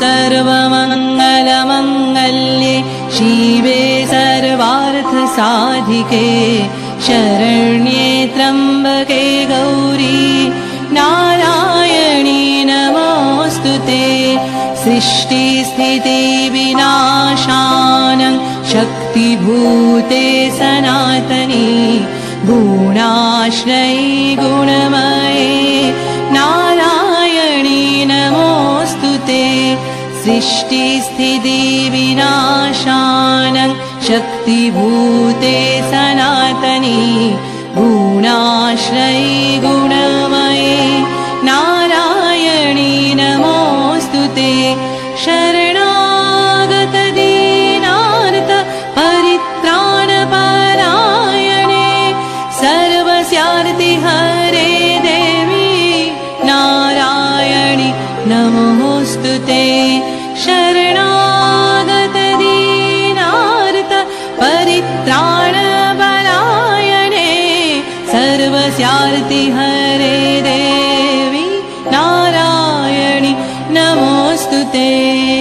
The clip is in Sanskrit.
सर्वमङ्गलमङ्गल्ये शिवे सर्वार्थसाधिके शरण्ये त्र्यम्बके गौरी नारायणी नमोऽस्तुते। सृष्टिस्थितिविनाशानं शक्तिभूते सनातनी गुणाश्रयी गुणमये नारायणी नमोऽस्तुते। सृष्टिस्थितिविनाशानं शक्तिभूते सनातनी गुणाश्रयी गुणमये नारायणी नमोऽस्तुते। शरणागत दीनार्थ परित्राणपरायणे सर्वस्यार्ति हरे देवी नारायणी नमोऽस्तुते। शरणागत दीनार्थ परित्राणपरायणे सर्वस्यार्ति हरे